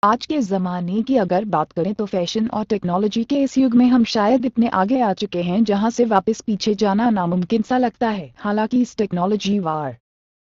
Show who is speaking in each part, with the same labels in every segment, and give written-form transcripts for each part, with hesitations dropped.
Speaker 1: आज के ज़माने की अगर बात करें तो फैशन और टेक्नोलॉजी के इस युग में हम शायद इतने आगे आ चुके हैं जहां से वापस पीछे जाना नामुमकिन सा लगता है। हालांकि इस टेक्नोलॉजी वार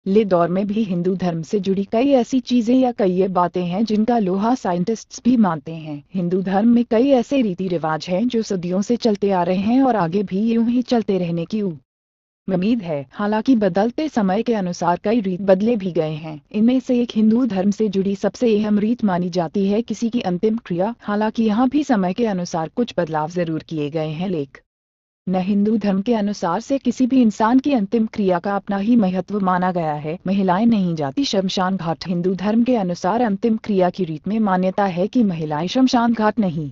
Speaker 1: ले दौर में भी हिंदू धर्म से जुड़ी कई ऐसी चीजें या कई ये बातें हैं जिनका लोहा साइंटिस्ट्स भी मानते हैं। हिंदू धर्म में कई ऐसे रीति रिवाज हैं जो सदियों से चलते आ रहे हैं और आगे भी यूं ही चलते रहने की उम्मीद है। हालांकि बदलते समय के अनुसार कई रीत बदले भी गए हैं। इनमें से एक हिंदू धर्म से जुड़ी सबसे अहम रीत मानी जाती है किसी की अंतिम क्रिया। हालांकि यहाँ भी समय के अनुसार कुछ बदलाव जरूर किए गए हैं, लेकिन हिंदू धर्म के अनुसार से किसी भी इंसान की अंतिम क्रिया का अपना ही महत्व माना गया है। महिलाएं नहीं जाती शमशान घाट। हिंदू धर्म के अनुसार अंतिम क्रिया की रीत में मान्यता है कि महिलाएं शमशान घाट नहीं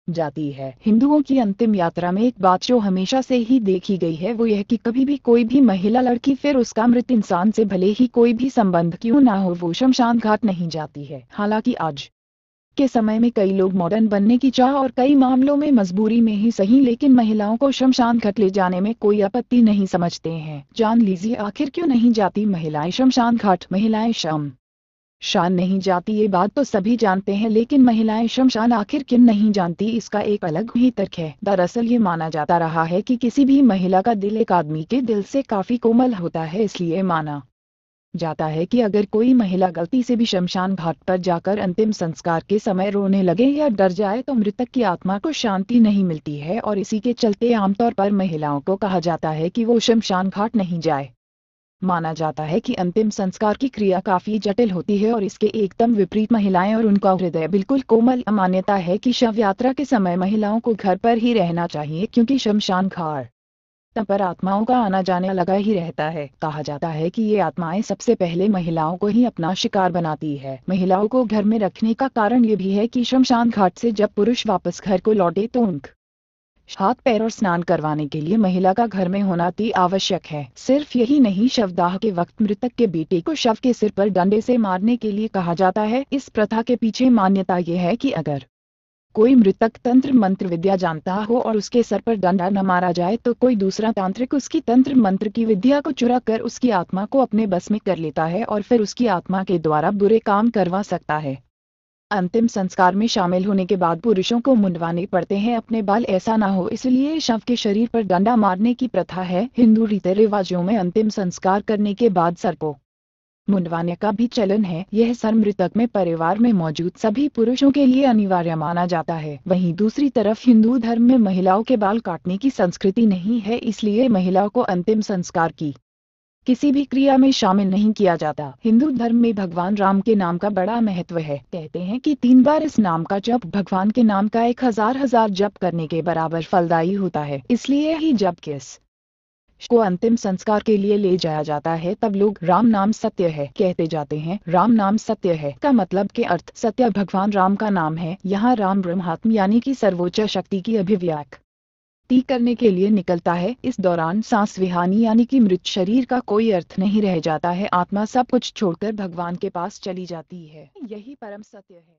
Speaker 1: जाती है। हिंदुओं की अंतिम यात्रा में एक बात जो हमेशा से ही देखी गई है वो यह कि कभी भी कोई भी महिला, लड़की, फिर उसका मृत इंसान से भले ही कोई भी संबंध क्यों ना हो, वो शमशान घाट नहीं जाती है। हालांकि आज के समय में कई लोग मॉडर्न बनने की चाह और कई मामलों में मजबूरी में ही सही, लेकिन महिलाओं को शमशान घाट ले जाने में कोई आपत्ति नहीं समझते हैं। जान लीजिए आखिर क्यों नहीं जाती महिलाएं शमशान घाट। महिलाएं शमशान नहीं जाती ये बात तो सभी जानते हैं, लेकिन महिलाएं शमशान आखिर क्यों नहीं जानती, इसका एक अलग ही तर्क है। दरअसल ये माना जाता रहा है कि किसी भी महिला का दिल एक आदमी के दिल से काफी कोमल होता है। इसलिए माना जाता है कि अगर कोई महिला गलती से भी शमशान घाट पर जाकर अंतिम संस्कार के समय रोने लगे या डर जाए तो मृतक की आत्मा को शांति नहीं मिलती है, और इसी के चलते आमतौर पर महिलाओं को कहा जाता है कि वो शमशान घाट नहीं जाए। माना जाता है कि अंतिम संस्कार की क्रिया काफी जटिल होती है और इसके एकदम विपरीत महिलाएं और उनका हृदय बिल्कुल कोमल। मान्यता है कि शव यात्रा के समय महिलाओं को घर पर ही रहना चाहिए, क्योंकि शमशान घाट पर आत्माओं का आना जाने लगा ही रहता है। कहा जाता है कि ये आत्माएं सबसे पहले महिलाओं को ही अपना शिकार बनाती है। महिलाओं को घर में रखने का कारण ये भी है कि शमशान घाट से जब पुरुष वापस घर को लौटे तो उनके हाथ पैर और स्नान करवाने के लिए महिला का घर में होना अति आवश्यक है। सिर्फ यही नहीं, शवदाह के वक्त मृतक के बेटे को शव के सिर पर डंडे से मारने के लिए कहा जाता है। इस प्रथा के पीछे मान्यता यह है कि अगर कोई मृतक तंत्र मंत्र विद्या जानता हो और उसके सर पर डंडा न मारा जाए तो कोई दूसरा तांत्रिक उसकी तंत्र मंत्र की विद्या को चुरा कर उसकी आत्मा को अपने बस में कर लेता है और फिर उसकी आत्मा के द्वारा बुरे काम करवा सकता है। अंतिम संस्कार में शामिल होने के बाद पुरुषों को मुंडवाने पड़ते हैं अपने बाल, ऐसा ना हो इसलिए शव के शरीर पर डंडा मारने की प्रथा है। हिंदू रीति रिवाजों में अंतिम संस्कार करने के बाद सर को मुंडवाने का भी चलन है। यह सर मृतक में परिवार में मौजूद सभी पुरुषों के लिए अनिवार्य माना जाता है। वहीं दूसरी तरफ हिंदू धर्म में महिलाओं के बाल काटने की संस्कृति नहीं है, इसलिए महिलाओं को अंतिम संस्कार की किसी भी क्रिया में शामिल नहीं किया जाता। हिंदू धर्म में भगवान राम के नाम का बड़ा महत्व है। कहते हैं कि 3 बार इस नाम का जप भगवान के नाम का 1000 जप करने के बराबर फलदायी होता है। इसलिए ही जब किस को अंतिम संस्कार के लिए ले जाया जाता है तब लोग राम नाम सत्य है कहते जाते हैं। राम नाम सत्य है का मतलब के अर्थ सत्य भगवान राम का नाम है। यहाँ राम ब्रह्मात्म यानी कि सर्वोच्च शक्ति की अभिव्यक्ति करने के लिए निकलता है। इस दौरान सांस विहानी यानी कि मृत शरीर का कोई अर्थ नहीं रह जाता है। आत्मा सब कुछ छोड़कर भगवान के पास चली जाती है। यही परम सत्य है।